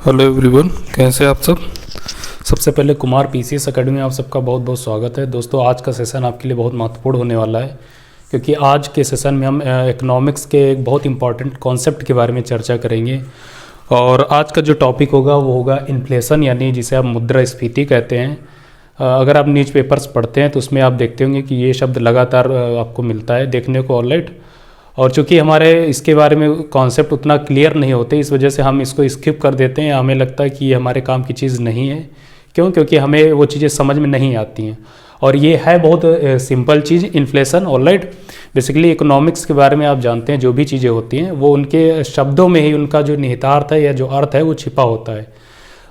Hello everyone, कैसे आप सब। सबसे पहले कुमार पीसीएस एकेडमी में आप सबका बहुत बहुत स्वागत है। दोस्तों, आज का सेशन आपके लिए बहुत महत्वपूर्ण होने वाला है, क्योंकि आज के सेशन में हम इकोनॉमिक्स के एक बहुत इंपॉर्टेंट कॉन्सेप्ट के बारे में चर्चा करेंगे। और आज का जो टॉपिक होगा वो होगा इन्फ्लेशन, यानी जिसे आप मुद्रास्फीति कहते हैं। अगर आप न्यूज़पेपर्स पढ़ते हैं तो उसमें आप देखते होंगे कि ये शब्द लगातार आपको मिलता है देखने को, ऑलराइट। और चूंकि हमारे इसके बारे में कॉन्सेप्ट उतना क्लियर नहीं होते, इस वजह से हम इसको स्किप कर देते हैं। हमें लगता है कि ये हमारे काम की चीज़ नहीं है। क्यों? क्योंकि हमें वो चीज़ें समझ में नहीं आती हैं। और ये है बहुत सिंपल चीज़, इन्फ्लेशन, ऑलराइट। बेसिकली इकोनॉमिक्स के बारे में आप जानते हैं, जो भी चीज़ें होती हैं वो उनके शब्दों में ही उनका जो निहितार्थ है या जो अर्थ है वो छिपा होता है।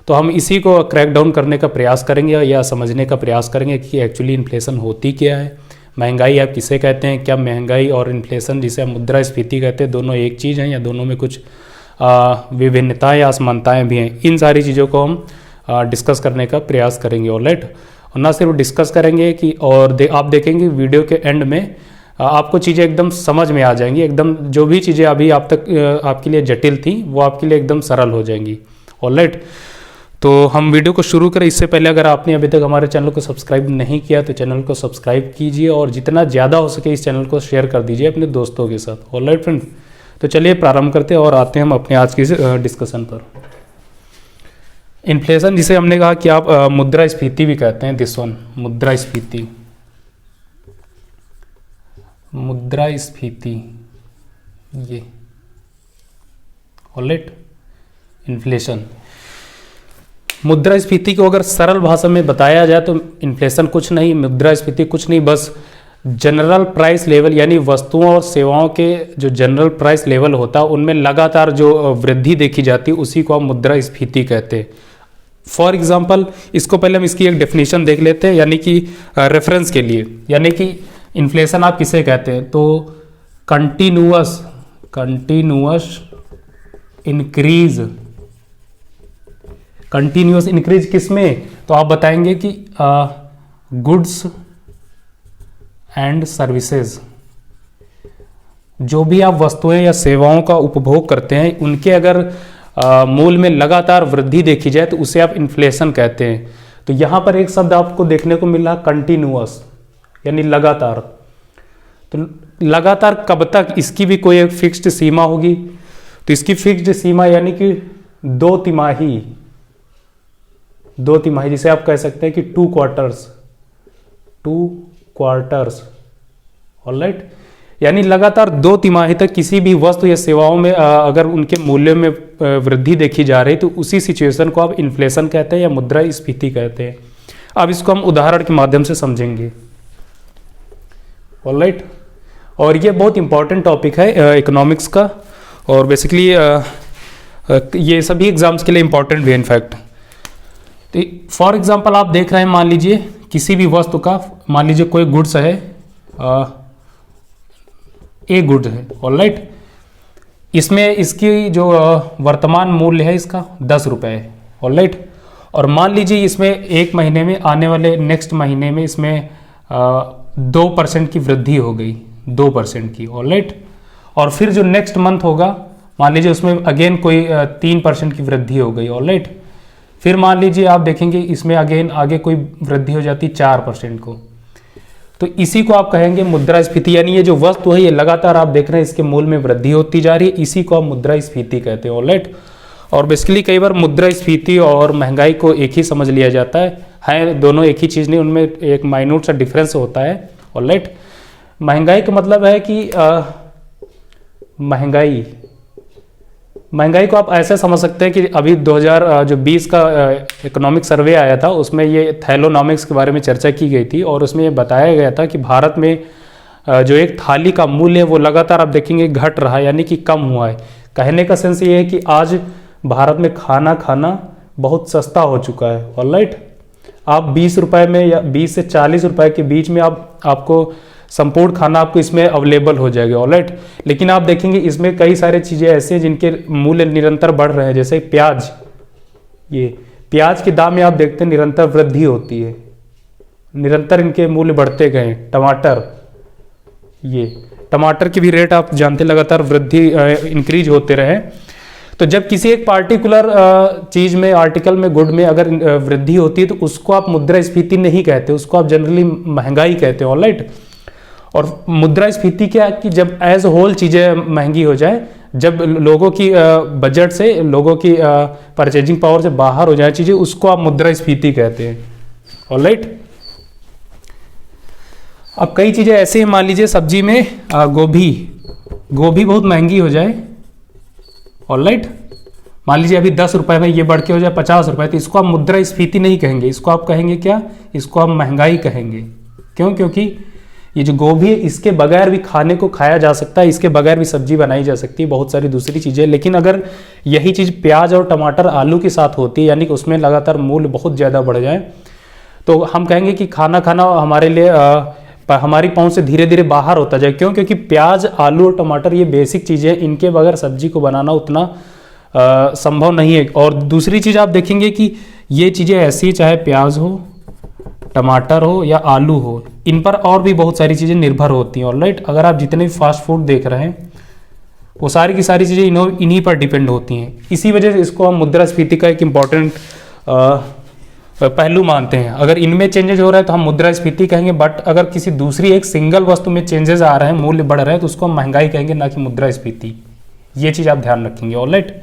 तो हम इसी को क्रैक डाउन करने का प्रयास करेंगे या समझने का प्रयास करेंगे कि एक्चुअली इन्फ्लेशन होती क्या है, महंगाई आप किसे कहते हैं, क्या महंगाई और इन्फ्लेशन जिसे हम मुद्रास्फीति कहते हैं दोनों एक चीज़ हैं या दोनों में कुछ विभिन्नताएं या असमानताएं भी हैं। इन सारी चीज़ों को हम डिस्कस करने का प्रयास करेंगे, ऑलराइट। और ना सिर्फ डिस्कस करेंगे कि आप देखेंगे वीडियो के एंड में आपको चीज़ें एकदम समझ में आ जाएंगी। एकदम जो भी चीज़ें अभी आप तक आपके लिए जटिल थी वो आपके लिए एकदम सरल हो जाएंगी, ऑलराइट। तो हम वीडियो को शुरू करें इससे पहले अगर आपने अभी तक हमारे चैनल को सब्सक्राइब नहीं किया तो चैनल को सब्सक्राइब कीजिए और जितना ज़्यादा हो सके इस चैनल को शेयर कर दीजिए अपने दोस्तों के साथ, ऑलराइट फ्रेंड्स। तो चलिए प्रारंभ करते हैं और आते हैं हम अपने आज की डिस्कशन पर। इन्फ्लेशन जिसे हमने कहा कि आप मुद्रास्फीति भी कहते हैं, दिस वन, मुद्रास्फीति। मुद्रास्फीति ये, ऑलराइट। इन्फ्लेशन, मुद्रास्फीति को अगर सरल भाषा में बताया जाए तो इन्फ्लेशन कुछ नहीं, मुद्रास्फीति कुछ नहीं, बस जनरल प्राइस लेवल यानी वस्तुओं और सेवाओं के जो जनरल प्राइस लेवल होता है उनमें लगातार जो वृद्धि देखी जाती है उसी को हम मुद्रास्फीति कहते हैं। फॉर एग्जांपल, इसको पहले हम इसकी एक डेफिनेशन देख लेते हैं, यानी कि रेफरेंस के लिए, यानी कि इन्फ्लेशन आप किसे कहते हैं तो कंटिन्यूअस इंक्रीज किसमें, तो आप बताएंगे कि गुड्स एंड सर्विसेज, जो भी आप वस्तुएं या सेवाओं का उपभोग करते हैं उनके अगर मूल्य में लगातार वृद्धि देखी जाए तो उसे आप इन्फ्लेशन कहते हैं। तो यहां पर एक शब्द आपको देखने को मिल रहा, कंटिन्यूअस, यानी लगातार। तो लगातार कब तक, इसकी भी कोई एक फिक्स्ड सीमा होगी। तो इसकी फिक्स्ड सीमा यानी कि दो तिमाही, जिसे आप कह सकते हैं कि 2 क्वार्टर्स, ऑलराइट। यानी लगातार 2 तिमाही तक किसी भी वस्तु या सेवाओं में अगर उनके मूल्य में वृद्धि देखी जा रही तो उसी सिचुएशन को आप इन्फ्लेशन कहते हैं या मुद्रास्फीति कहते हैं। अब इसको हम उदाहरण के माध्यम से समझेंगे, ऑलराइट। और ये बहुत इंपॉर्टेंट टॉपिक है इकोनॉमिक्स का, और बेसिकली ये सभी एग्जाम्स के लिए इंपॉर्टेंट भी है इनफैक्ट। तो फॉर एग्जांपल आप देख रहे हैं, मान लीजिए किसी भी वस्तु का, मान लीजिए कोई गुड्स है, ए गुड है, ऑलराइट। इसमें इसकी जो वर्तमान मूल्य है इसका 10 रुपये है, ऑलराइट। और मान लीजिए इसमें एक महीने में, आने वाले नेक्स्ट महीने में इसमें 2% की वृद्धि हो गई, 2% की, ऑलराइट। और फिर जो नेक्स्ट मंथ होगा, मान लीजिए उसमें अगेन कोई 3% की वृद्धि हो गई, ऑलराइट। फिर मान लीजिए आप देखेंगे इसमें अगेन आगे कोई वृद्धि हो जाती 4% को, तो इसी को आप कहेंगे मुद्रास्फीति। यानी ये जो वस्तु है ये लगातार आप देख रहे हैं इसके मूल्य में वृद्धि होती जा रही है, इसी को आप मुद्रास्फीति कहते हैं, ऑलराइट। और बेसिकली कई बार मुद्रास्फीति और महंगाई को एक ही समझ लिया जाता है दोनों एक ही चीज़ नहीं, उनमें एक माइन्यूट सा डिफरेंस होता है, ऑलराइट। महंगाई का मतलब है कि महंगाई को आप ऐसे समझ सकते हैं कि अभी 2020 का इकोनॉमिक सर्वे आया था, उसमें ये थैलोनॉमिक्स के बारे में चर्चा की गई थी और उसमें ये बताया गया था कि भारत में जो एक थाली का मूल्य है वो लगातार आप देखेंगे घट रहा है, यानी कि कम हुआ है। कहने का सेंस ये है कि आज भारत में खाना खाना बहुत सस्ता हो चुका है, ऑलराइट। आप 20 रुपये में या 20 से 40 रुपये के बीच में आपको संपूर्ण खाना आपको इसमें अवेलेबल हो जाएगा, ऑलराइट। लेकिन आप देखेंगे इसमें कई सारी चीज़ें ऐसी हैं जिनके मूल्य निरंतर बढ़ रहे हैं, जैसे प्याज। ये प्याज के दाम में आप देखते हैं निरंतर वृद्धि होती है, निरंतर इनके मूल्य बढ़ते गए। टमाटर के भी रेट आप जानते लगातार वृद्धि इंक्रीज होते रहे। तो तो जब किसी एक पार्टिकुलर चीज में, आर्टिकल में, गुड में अगर वृद्धि होती है तो उसको आप मुद्रास्फीति नहीं कहते, उसको आप जनरली महंगाई कहते हो। ऑलराइट। और मुद्रास्फीति क्या है कि जब एज होल चीजें महंगी हो जाए, जब लोगों की बजट से, लोगों की परचेजिंग पावर से बाहर हो जाए चीजें, उसको आप मुद्रास्फीति कहते हैं। ऑलराइट। अब कई चीजें ऐसे हैं, मान लीजिए सब्जी में गोभी बहुत महंगी हो जाए। ऑलराइट। मान लीजिए अभी 10 रुपए में ये बढ़ के हो जाए 50 रुपए, तो इसको आप मुद्रास्फीति नहीं कहेंगे, इसको आप कहेंगे क्या? इसको आप महंगाई कहेंगे। क्यों? क्योंकि ये जो गोभी है इसके बगैर भी खाने को खाया जा सकता है, इसके बगैर भी सब्जी बनाई जा सकती है, बहुत सारी दूसरी चीजें। लेकिन अगर यही चीज प्याज और टमाटर, आलू के साथ होती है, यानी कि उसमें लगातार मूल्य बहुत ज्यादा बढ़ जाए, तो हम कहेंगे कि खाना हमारे लिए हमारी पहुंच से धीरे धीरे बाहर होता जाए। क्यों? क्योंकि प्याज, आलू और टमाटर ये बेसिक चीजें, इनके बगैर सब्जी को बनाना उतना संभव नहीं है। और दूसरी चीज आप देखेंगे कि ये चीजें ऐसी, चाहे प्याज हो, टमाटर हो या आलू हो, इन पर और भी बहुत सारी चीजें निर्भर होती हैं। ऑलराइट। अगर आप जितने भी फास्ट फूड देख रहे हैं वो सारी की सारी चीजें इन्हीं पर डिपेंड होती हैं। इसी वजह से इसको हम मुद्रास्फीति का एक इम्पॉर्टेंट पहलू मानते हैं। अगर इनमें चेंजेस हो रहा है तो हम मुद्रास्फीति कहेंगे, बट अगर किसी दूसरी एक सिंगल वस्तु में चेंजेस आ रहे हैं, मूल्य बढ़ रहे हैं, तो उसको हम महंगाई कहेंगे, ना कि मुद्रास्फीति। ये चीज आप ध्यान रखेंगे। ऑलराइट।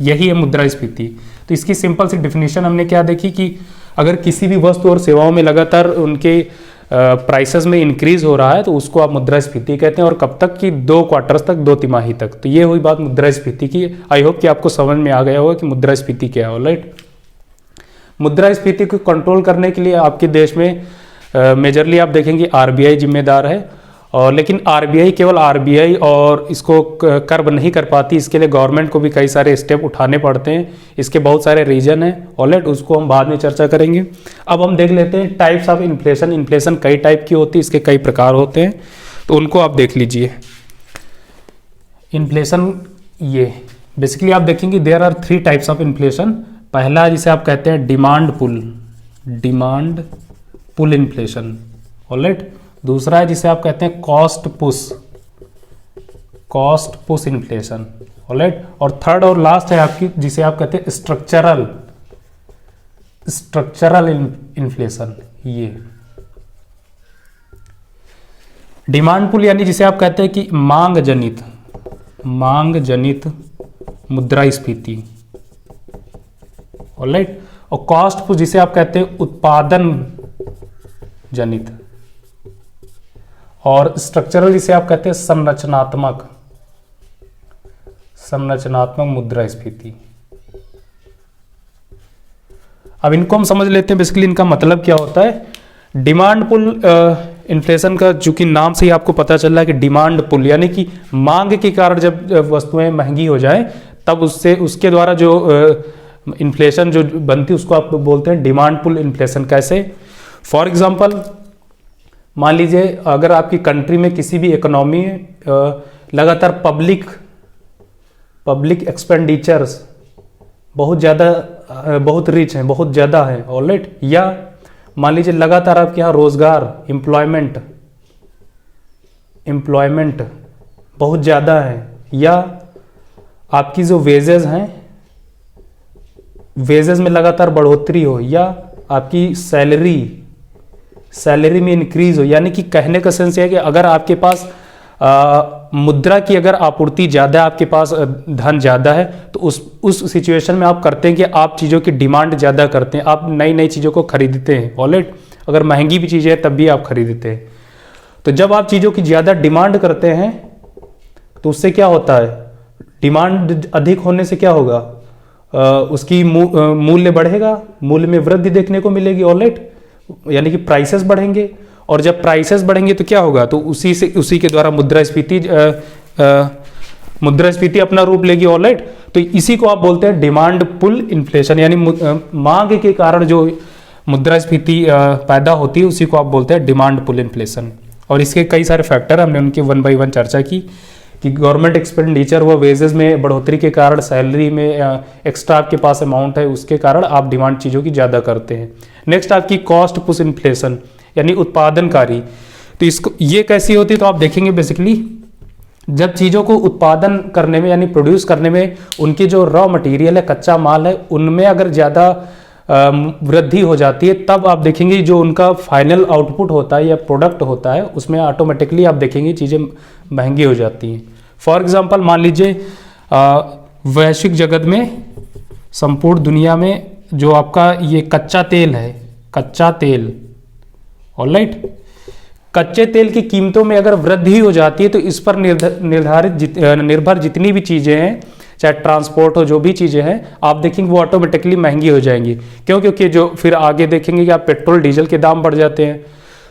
यही है मुद्रास्फीति। तो इसकी सिंपल सी डिफिनेशन हमने क्या देखी कि अगर किसी भी वस्तु और सेवाओं में लगातार उनके प्राइसेस में इंक्रीज हो रहा है तो उसको आप मुद्रास्फीति कहते हैं। और कब तक? कि 2 क्वार्टर्स तक, 2 तिमाही तक। तो ये हुई बात मुद्रास्फीति की। आई होप कि आपको समझ में आ गया होगा कि मुद्रास्फीति क्या है। ऑलराइट। मुद्रास्फीति को कंट्रोल करने के लिए आपके देश में मेजरली आप देखेंगे आरबीआई जिम्मेदार है। और लेकिन आरबीआई केवल आरबीआई और इसको कर्ब नहीं कर पाती, इसके लिए गवर्नमेंट को भी कई सारे स्टेप उठाने पड़ते हैं। इसके बहुत सारे रीजन हैं। ऑलराइट। उसको हम बाद में चर्चा करेंगे। अब हम देख लेते हैं टाइप्स ऑफ इन्फ्लेशन। इन्फ्लेशन कई टाइप की होती है, इसके कई प्रकार होते हैं, तो उनको आप देख लीजिए। इन्फ्लेशन ये बेसिकली आप देखेंगे there are 3 types of inflation. पहला जिसे आप कहते हैं डिमांड पुल इन्फ्लेशन। ऑलराइट। दूसरा है जिसे आप कहते हैं कॉस्ट पुश इन्फ्लेशन। ऑलराइट। और थर्ड और लास्ट है आपकी जिसे आप कहते हैं स्ट्रक्चरल इन्फ्लेशन। ये डिमांड पुल यानी जिसे आप कहते हैं कि मांग जनित मुद्रास्फीति। ऑलराइट। और कॉस्ट पुश जिसे आप कहते हैं उत्पादन जनित। और स्ट्रक्चरल जिसे आप कहते हैं संरचनात्मक मुद्रास्फीति। अब इनको हम समझ लेते हैं बेसिकली इनका मतलब क्या होता है। डिमांड पुल इन्फ्लेशन का चूंकि नाम से ही आपको पता चल रहा है कि डिमांड पुल यानी कि मांग के कारण जब वस्तुएं महंगी हो जाए तब उसके द्वारा जो इन्फ्लेशन जो बनती है उसको आप बोलते हैं डिमांड पुल इन्फ्लेशन। कैसे? फॉर एग्जांपल मान लीजिए अगर आपकी कंट्री में किसी भी इकोनॉमी लगातार पब्लिक एक्सपेंडिचर्स बहुत रिच हैं, बहुत ज़्यादा है। ऑलराइट। या मान लीजिए लगातार आपके यहाँ रोजगार एम्प्लॉयमेंट बहुत ज़्यादा है, या आपकी जो वेजेस हैं वेजेस में लगातार बढ़ोतरी हो, या आपकी सैलरी में इंक्रीज हो। यानी कि कहने का सेंस है कि अगर आपके पास मुद्रा की अगर आपूर्ति ज़्यादा है, आपके पास धन ज़्यादा है, तो उस सिचुएशन में आप करते हैं कि आप चीज़ों की डिमांड ज़्यादा करते हैं, आप नई चीज़ों को खरीदते हैं। ऑलराइट। अगर महंगी भी चीज़ें हैं तब भी आप खरीदते हैं। तो जब आप चीज़ों की ज़्यादा डिमांड करते हैं तो उससे क्या होता है? डिमांड अधिक होने से क्या होगा? उसकी मूल्य बढ़ेगा, मूल्य में वृद्धि देखने को मिलेगी। ऑलराइट। यानी कि प्राइसेस बढ़ेंगे, और जब प्राइसेस बढ़ेंगे तो क्या होगा? तो उसी के द्वारा मुद्रास्फीति अपना रूप लेगी। ऑलराइट। तो इसी को आप बोलते हैं डिमांड पुल इन्फ्लेशन, यानी मांग के कारण जो मुद्रास्फीति पैदा होती है उसी को आप बोलते हैं डिमांड पुल इन्फ्लेशन। और इसके कई सारे फैक्टर हमने उनकी 1 बाय 1 चर्चा की कि गवर्नमेंट एक्सपेंडिचर व वेजेस में बढ़ोतरी के कारण, सैलरी में एक्स्ट्रा आपके पास अमाउंट है उसके कारण आप डिमांड चीज़ों की ज़्यादा करते हैं। नेक्स्ट आपकी कॉस्ट पुश इन्फ्लेशन यानी उत्पादनकारी। तो इसको ये कैसी होती है? तो आप देखेंगे बेसिकली जब चीज़ों को उत्पादन करने में यानी प्रोड्यूस करने में उनकी जो रॉ मटेरियल है, कच्चा माल है, उनमें अगर ज़्यादा वृद्धि हो जाती है, तब आप देखेंगे जो उनका फाइनल आउटपुट होता है या प्रोडक्ट होता है उसमें ऑटोमेटिकली आप देखेंगे चीज़ें महंगी हो जाती हैं। फॉर एग्जांपल मान लीजिए वैश्विक जगत में, संपूर्ण दुनिया में जो आपका ये कच्चा तेल है, कच्चा तेल, ऑलराइट, कच्चे तेल की कीमतों में अगर वृद्धि हो जाती है तो इस पर निर्भर जितनी भी चीज़ें हैं, चाहे ट्रांसपोर्ट हो, जो भी चीज़ें हैं, आप देखेंगे वो ऑटोमेटिकली महंगी हो जाएंगी। क्यों? क्योंकि जो फिर आगे देखेंगे कि आप पेट्रोल डीजल के दाम बढ़ जाते हैं।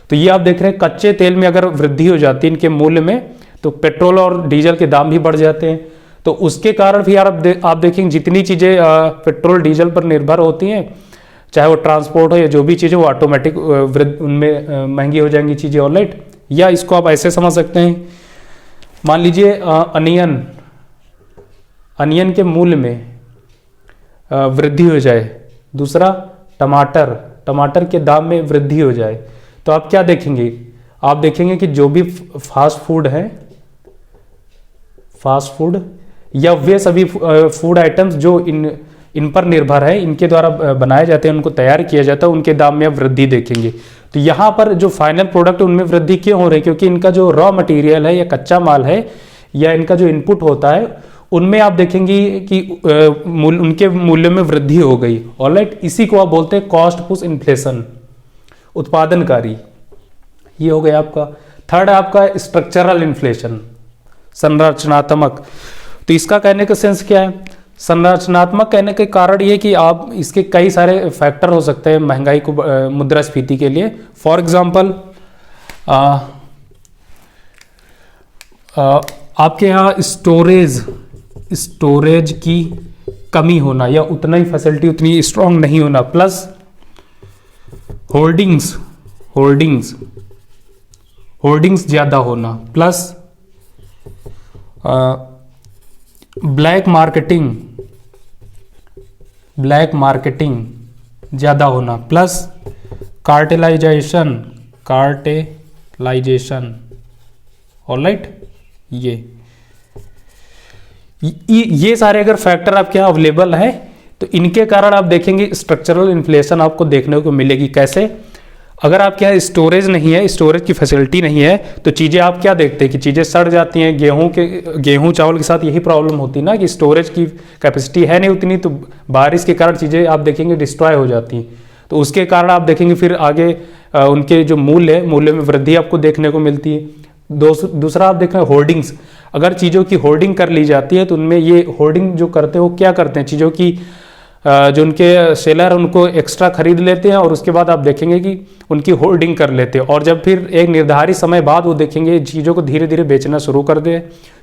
तो ये आप देख रहे हैं कच्चे तेल में अगर वृद्धि हो जाती है इनके मूल्य में, तो पेट्रोल और डीजल के दाम भी बढ़ जाते हैं। तो उसके कारण भी यार आप देखेंगे जितनी चीज़ें पेट्रोल डीजल पर निर्भर होती हैं, चाहे वो ट्रांसपोर्ट हो या जो भी चीज़ें, वो ऑटोमेटिक उनमें महंगी हो जाएंगी चीज़ें, ऑलराइट। या इसको आप ऐसे समझ सकते हैं, मान लीजिए अनियन के मूल्य में वृद्धि हो जाए। दूसरा टमाटर के दाम में वृद्धि हो जाए, तो आप क्या देखेंगे? आप देखेंगे कि जो भी फास्ट फूड है, फास्ट फूड या वे सभी फूड आइटम्स जो इन पर निर्भर है, इनके द्वारा बनाए जाते हैं, उनको तैयार किया जाता है, उनके दाम में आप वृद्धि देखेंगे। तो यहाँ पर जो फाइनल प्रोडक्ट उनमें वृद्धि क्यों हो रही है? क्योंकि इनका जो रॉ मटेरियल है या कच्चा माल है या इनका जो इनपुट होता है, उनमें आप देखेंगे कि उनके मूल्य में वृद्धि हो गई, ऑलराइट। इसी को आप बोलते हैं कॉस्ट पुश इन्फ्लेशन, उत्पादनकारी। ये हो गया आपका। थर्ड है आपका स्ट्रक्चरल इन्फ्लेशन, संरचनात्मक। तो इसका कहने का सेंस क्या है? संरचनात्मक कहने के कारण ये कि आप इसके कई सारे फैक्टर हो सकते हैं महंगाई को, मुद्रास्फीति के लिए। फॉर एग्जांपल आपके यहाँ स्टोरेज की कमी होना या उतना ही फैसिलिटी उतनी स्ट्रांग नहीं होना, प्लस होर्डिंग्स ज़्यादा होना, प्लस ब्लैक मार्केटिंग ज़्यादा होना, प्लस कार्टेलाइजेशन, ऑलराइट। ये सारे अगर फैक्टर आपके यहाँ अवेलेबल है तो इनके कारण आप देखेंगे स्ट्रक्चरल इन्फ्लेशन आपको देखने को मिलेगी। कैसे? अगर आपके यहाँ स्टोरेज नहीं है, स्टोरेज की फैसिलिटी नहीं है, तो चीज़ें आप क्या देखते हैं कि चीज़ें सड़ जाती हैं। गेहूं चावल के साथ यही प्रॉब्लम होती है ना कि स्टोरेज की कैपेसिटी है नहीं उतनी, तो बारिश के कारण चीज़ें आप देखेंगे डिस्ट्रॉय हो जाती हैं। तो उसके कारण आप देखेंगे फिर आगे उनके जो मूल्य में वृद्धि आपको देखने को मिलती है। दूसरा आप देख रहे हैं होर्डिंग्स। अगर चीज़ों की होर्डिंग कर ली जाती है तो उनमें ये होर्डिंग जो करते हैं वो क्या करते हैं, चीज़ों की जो उनके सेलर उनको एक्स्ट्रा खरीद लेते हैं और उसके बाद आप देखेंगे कि उनकी होल्डिंग कर लेते हैं, और जब फिर एक निर्धारित समय बाद वो देखेंगे चीज़ों को धीरे धीरे बेचना शुरू कर दे,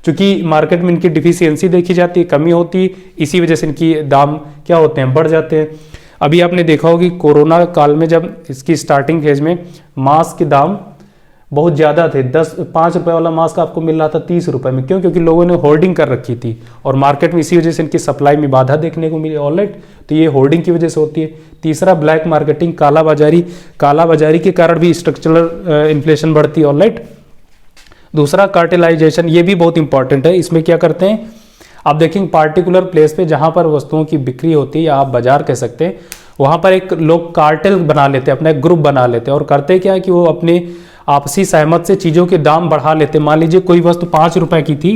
क्योंकि मार्केट में इनकी डिफिशियंसी देखी जाती है, कमी होती है, इसी वजह से इनकी दाम क्या होते हैं, बढ़ जाते हैं। अभी आपने देखा होगा कि कोरोना काल में जब इसकी स्टार्टिंग फेज में मास्क के दाम बहुत ज़्यादा थे, 5 रुपये वाला मास्क आपको मिल रहा था 30 रुपये में। क्यों? क्योंकि लोगों ने होर्डिंग कर रखी थी और मार्केट में इसी वजह से इन्की सप्लाई में बाधा देखने को मिली, ऑलराइट। तो ये होर्डिंग की वजह से होती है। तीसरा ब्लैक मार्केटिंग, कालाबाजारी के कारण भी स्ट्रक्चरल इन्फ्लेशन बढ़ती है, ऑलराइट। दूसरा कार्टेलाइजेशन, ये भी बहुत इंपॉर्टेंट है। इसमें क्या करते हैं आप देखेंगे पार्टिकुलर प्लेस पे जहाँ पर वस्तुओं की बिक्री होती है या आप बाजार कह सकते हैं, वहाँ पर एक लोग कार्टेल बना लेते हैं, अपना एक ग्रुप बना लेते हैं, और करते क्या है कि वो अपने आपसी सहमत से चीज़ों के दाम बढ़ा लेते हैं। मान लीजिए कोई वस्तु 5 रुपए की थी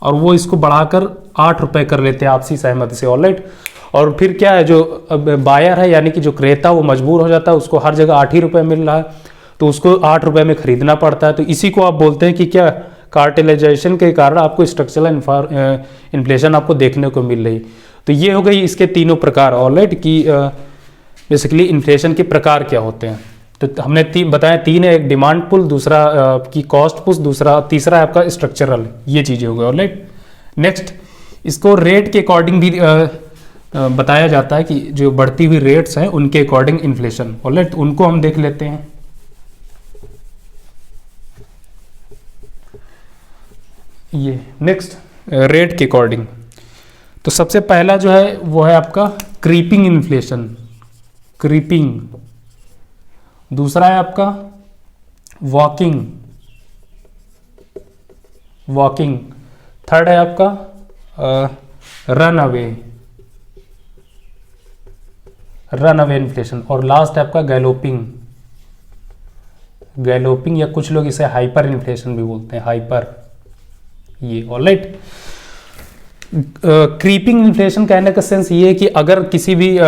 और वो इसको बढ़ाकर 8 रुपए कर लेते हैं आपसी सहमति से, ऑलराइट। और फिर क्या है, जो बायर है यानी कि जो क्रेता, वो मजबूर हो जाता है, उसको हर जगह 8 ही रुपए मिल रहा है तो उसको 8 रुपए में खरीदना पड़ता है। तो इसी को आप बोलते हैं कि क्या, कार्टेलाइजेशन के कारण आपको स्ट्रक्चरल इन्फ्लेशन आपको देखने को मिल रही। तो ये हो गई इसके तीनों प्रकार, ऑलराइट, कि बेसिकली इन्फ्लेशन के प्रकार क्या होते हैं। तो हमने बताया 3 है, एक डिमांड पुल, दूसरा की कॉस्ट पुश, तीसरा है आपका स्ट्रक्चरल। ये चीज़ें हो गई, ऑलराइट। नेक्स्ट, इसको रेट के अकॉर्डिंग भी बताया जाता है कि जो बढ़ती हुई रेट्स हैं उनके अकॉर्डिंग इन्फ्लेशन, ऑलराइट, उनको हम देख लेते हैं। ये नेक्स्ट रेट के अकॉर्डिंग, तो सबसे पहला जो है वो है आपका क्रीपिंग इन्फ्लेशन, क्रीपिंग। दूसरा है आपका वॉकिंग, थर्ड है आपका रन अवे इन्फ्लेशन, और लास्ट है आपका गैलोपिंग या कुछ लोग इसे हाइपर इन्फ्लेशन भी बोलते हैं, हाइपर, ये ऑलराइट। क्रीपिंग इन्फ्लेशन कहने का सेंस ये है कि अगर किसी भी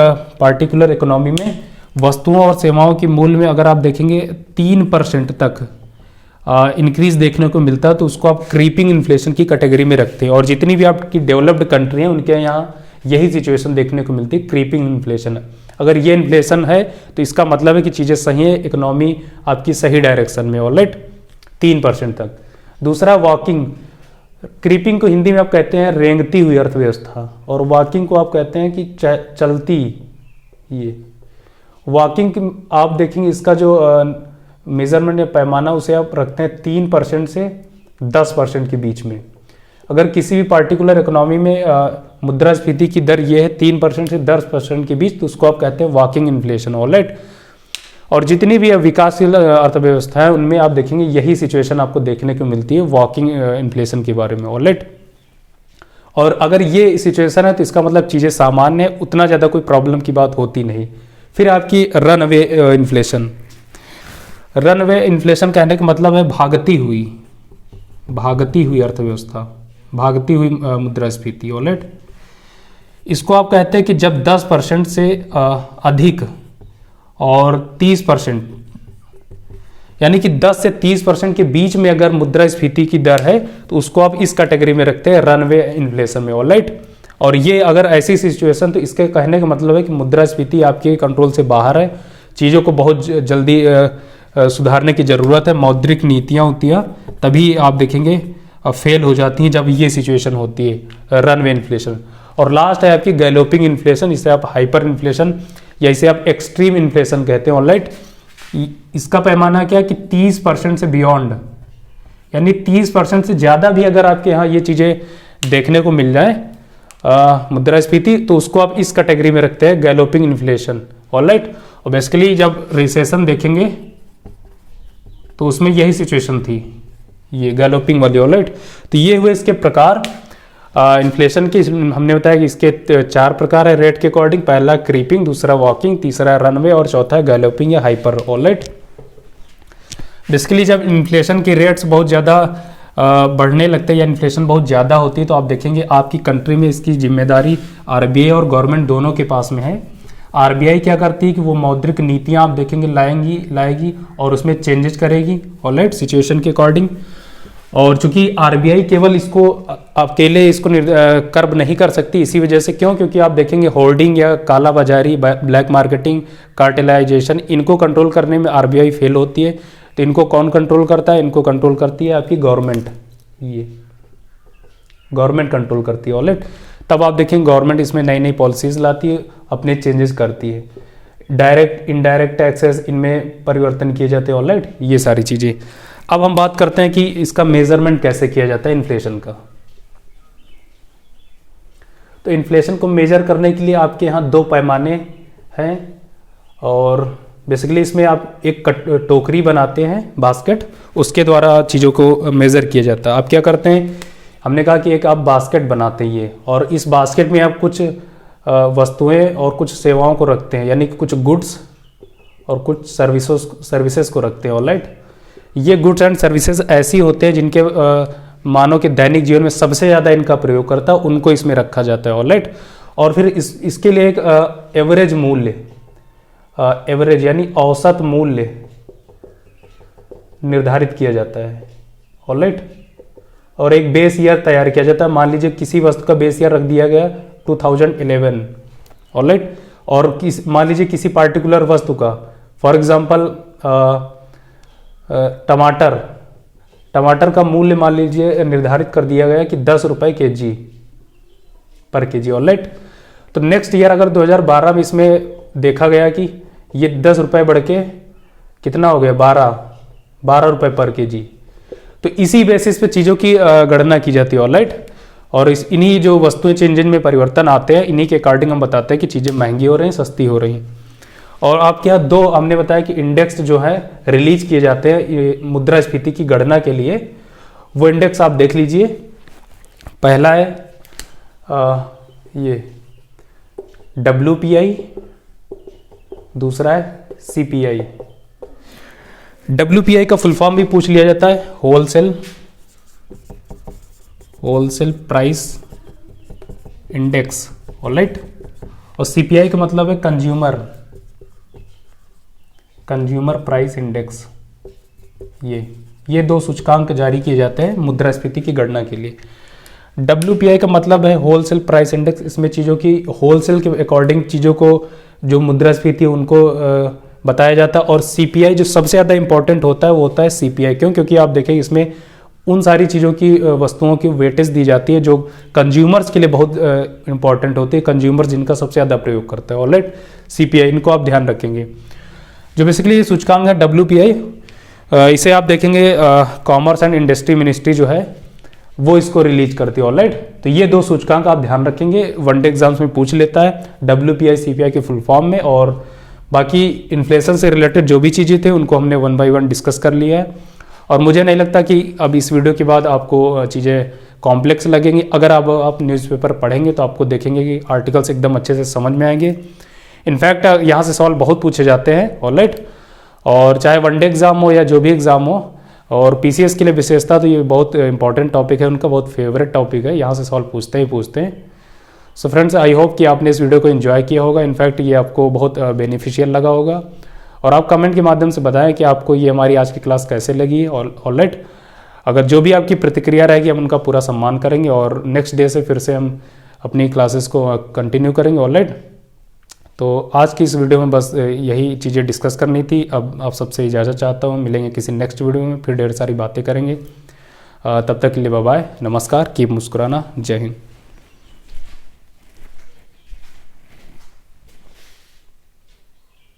पार्टिकुलर इकोनॉमी में वस्तुओं और सेवाओं के मूल्य में अगर आप देखेंगे 3% तक इंक्रीज देखने को मिलता है तो उसको आप क्रीपिंग इन्फ्लेशन की कैटेगरी में रखते हैं। और जितनी भी आपकी डेवलप्ड कंट्री हैं उनके यहाँ यही सिचुएशन देखने को मिलती है, क्रीपिंग इन्फ्लेशन। अगर ये इन्फ्लेशन है तो इसका मतलब है कि चीज़ें सही है, इकोनॉमी आपकी सही डायरेक्शन में, ऑलराइट, 3% तक। दूसरा वॉकिंग, क्रीपिंग को हिंदी में आप कहते हैं रेंगती हुई अर्थव्यवस्था, और वॉकिंग को आप कहते हैं कि चलती। ये वॉकिंग आप देखेंगे इसका जो मेजरमेंट या पैमाना उसे आप रखते हैं 3% से 10% के बीच में। अगर किसी भी पार्टिकुलर इकोनॉमी में मुद्रास्फीति की दर ये है 3% से 10% के बीच, तो उसको आप कहते हैं वॉकिंग इन्फ्लेशन, ऑलराइट। और जितनी भी विकासशील अर्थव्यवस्था है उनमें आप देखेंगे यही सिचुएशन आपको देखने को मिलती है, वॉकिंग इन्फ्लेशन के बारे में, ऑलराइट। और अगर ये सिचुएशन है तो इसका मतलब चीज़ें सामान्य है, उतना ज़्यादा कोई प्रॉब्लम की बात होती नहीं। फिर आपकी run away inflation. Run away inflation कहने का मतलब है भागती हुई अर्थव्यवस्था, भागती हुई मुद्रास्फीति, ऑलराइट। इसको आप कहते हैं कि जब 10% से अधिक और 30%, यानी कि 10 से 30% के बीच में अगर मुद्रास्फीति की दर है तो उसको आप इस कैटेगरी में रखते हैं रनवे इन्फ्लेशन में, ऑलराइट। और ये अगर ऐसी सिचुएशन, तो इसके कहने का मतलब है कि मुद्रास्फीति आपके कंट्रोल से बाहर है, चीज़ों को बहुत जल्दी सुधारने की ज़रूरत है। मौद्रिक नीतियाँ होती हैं तभी आप देखेंगे फेल हो जाती हैं जब ये सिचुएशन होती है, रनवे इन्फ्लेशन। और लास्ट है आपकी गैलोपिंग इन्फ्लेशन, इसे आप हाइपर इन्फ्लेशन या इसे आप एक्सट्रीम इन्फ्लेशन कहते हैं, ऑलराइट। इसका पैमाना क्या है कि 30% से बियॉन्ड, यानी 30% से ज़्यादा भी अगर आपके यहाँ ये चीज़ें देखने को मिल जाए मुद्रास्फीति, तो उसको आप इस कैटेगरी में रखते हैं गैलोपिंग इन्फ्लेशन, ऑलराइट। और बेसिकली जब रिसेशन देखेंगे तो उसमें यही सिचुएशन थी, ये गैलोपिंग वाली, ऑलराइट। तो ये हुए इसके प्रकार इन्फ्लेशन के। हमने बताया कि इसके 4 प्रकार है रेट के अकॉर्डिंग, पहला क्रीपिंग, दूसरा वॉकिंग, तीसरा रनवे और चौथा है गैलोपिंग या हाइपर, ऑलराइट। बेसिकली जब इन्फ्लेशन के रेट्स बहुत ज़्यादा बढ़ने लगते हैं या इन्फ्लेशन बहुत ज़्यादा होती है तो आप देखेंगे आपकी कंट्री में इसकी जिम्मेदारी आरबीआई और गवर्नमेंट दोनों के पास में है। आरबीआई क्या करती है कि वो मौद्रिक नीतियाँ आप देखेंगे लाएगी और उसमें चेंजेस करेगी, ऑलराइट, सिचुएशन के अकॉर्डिंग। और चूंकि आरबीआई केवल इसको अकेले इसको कर्ब नहीं कर सकती, इसी वजह से, क्योंकि आप देखेंगे होर्डिंग या काला बाजारी, ब्लैक मार्केटिंग, कार्टेलाइजेशन, इनको कंट्रोल करने में आरबीआई फेल होती है। तो इनको कौन कंट्रोल करता है? इनको कंट्रोल करती है आपकी गवर्नमेंट, ये गवर्नमेंट कंट्रोल करती है, ऑलराइट। तब आप देखेंगे गवर्नमेंट इसमें नई नई पॉलिसीज लाती है, अपने चेंजेस करती है, डायरेक्ट इनडायरेक्ट टैक्सेस इनमें परिवर्तन किए जाते हैं, ऑलराइट, ये सारी चीज़ें। अब हम बात करते हैं कि इसका मेजरमेंट कैसे किया जाता है इन्फ्लेशन का। तो इन्फ्लेशन को मेजर करने के लिए आपके यहाँ 2 पैमाने हैं, और बेसिकली इसमें आप एक टोकरी बनाते हैं, बास्केट, उसके द्वारा चीज़ों को मेज़र किया जाता है। आप क्या करते हैं, हमने कहा कि एक आप बास्केट बनाते हैं ये, और इस बास्केट में आप कुछ वस्तुएं और कुछ सेवाओं को रखते हैं, यानी कि कुछ गुड्स और कुछ सर्विसेज को रखते हैं, ऑलराइट। ये गुड्स एंड सर्विसेज ऐसी होते हैं जिनके मानव के दैनिक जीवन में सबसे ज़्यादा इनका प्रयोग करता है, उनको इसमें रखा जाता है, ऑलराइट। और फिर इसके लिए एक एवरेज मूल्य, एवरेज यानी औसत मूल्य निर्धारित किया जाता है, ऑलराइट। और एक बेस ईयर तैयार किया जाता है। मान लीजिए किसी वस्तु का बेस ईयर रख दिया गया 2011, ऑलराइट। और मान लीजिए किसी पार्टिकुलर वस्तु का, फॉर एग्जांपल टमाटर का मूल्य मान लीजिए निर्धारित कर दिया गया कि 10 रुपये पर केजी, ऑलराइट। तो नेक्स्ट ईयर अगर 2012 में इसमें देखा गया कि ये 10 रुपये बढ़ के कितना हो गया, 12 रुपये पर केजी, तो इसी बेसिस पे चीज़ों की गणना की जाती है, ऑलराइट। और इन्हीं जो वस्तुएं चेंजिंग में परिवर्तन आते हैं, इन्हीं के अकॉर्डिंग हम बताते हैं कि चीज़ें महंगी हो रही हैं, सस्ती हो रही हैं। और आपके यहाँ 2 हमने बताया कि इंडेक्स जो है रिलीज किए जाते हैं मुद्रास्फीति की गणना के लिए, वो इंडेक्स आप देख लीजिए। पहला है ये WPI, दूसरा है CPI। WPI का फुल फॉर्म भी पूछ लिया जाता है, होलसेल प्राइस इंडेक्स, ऑलराइट। और CPI का मतलब है कंज्यूमर प्राइस इंडेक्स। ये दो सूचकांक जारी किए जाते हैं मुद्रास्फीति की गणना के लिए। WPI का मतलब है होलसेल प्राइस इंडेक्स, इसमें चीज़ों की होलसेल के अकॉर्डिंग चीज़ों को जो मुद्रास्फीति उनको बताया जाता है। और CPI जो सबसे ज़्यादा इंपॉर्टेंट होता है वो होता है CPI। क्यों? क्योंकि आप देखें इसमें उन सारी चीज़ों की वस्तुओं की वेटेज दी जाती है जो कंज्यूमर्स के लिए बहुत इंपॉर्टेंट होती है, कंज्यूमर जिनका सबसे ज़्यादा प्रयोग करता है, ऑलराइट। CPI इनको आप ध्यान रखेंगे। जो बेसिकली ये सूचकांक है WPI, इसे आप देखेंगे कॉमर्स एंड इंडस्ट्री मिनिस्ट्री जो है वो इसको रिलीज करती है, ऑलराइट। तो ये दो सूचकांक आप ध्यान रखेंगे, वनडे एग्जाम्स में पूछ लेता है WPI CPI के फुल फॉर्म में। और बाकी इन्फ्लेशन से रिलेटेड जो भी चीज़ें थे उनको हमने 1 by 1 डिस्कस कर लिया है। और मुझे नहीं लगता कि अब इस वीडियो के बाद आपको चीज़ें कॉम्प्लेक्स लगेंगी। अगर आप न्यूज़पेपर पढ़ेंगे तो आपको देखेंगे कि आर्टिकल्स एकदम अच्छे से समझ में आएंगे। इनफैक्ट यहाँ से सवाल बहुत पूछे जाते हैं, ऑलराइट। और चाहे वनडे एग्जाम हो या जो भी एग्जाम हो, और PCS के लिए विशेषता तो ये बहुत इंपॉर्टेंट टॉपिक है, उनका बहुत फेवरेट टॉपिक है, यहाँ से सवाल पूछते हैं। सो फ्रेंड्स, आई होप कि आपने इस वीडियो को एंजॉय किया होगा। इनफैक्ट ये आपको बहुत बेनिफिशियल लगा होगा। और आप कमेंट के माध्यम से बताएं कि आपको ये हमारी आज की क्लास कैसे लगी, ऑलराइट। अगर जो भी आपकी प्रतिक्रिया रहेगी हम उनका पूरा सम्मान करेंगे और नेक्स्ट डे से फिर से हम अपनी क्लासेस को कंटिन्यू करेंगे, ऑलराइट। तो आज की इस वीडियो में बस यही चीज़ें डिस्कस करनी थी। अब आप सबसे इजाज़त चाहता हूँ, मिलेंगे किसी नेक्स्ट वीडियो में, फिर ढेर सारी बातें करेंगे। तब तक के लिए बाय बाय, नमस्कार, कीप मुस्कुराना, जय हिंद।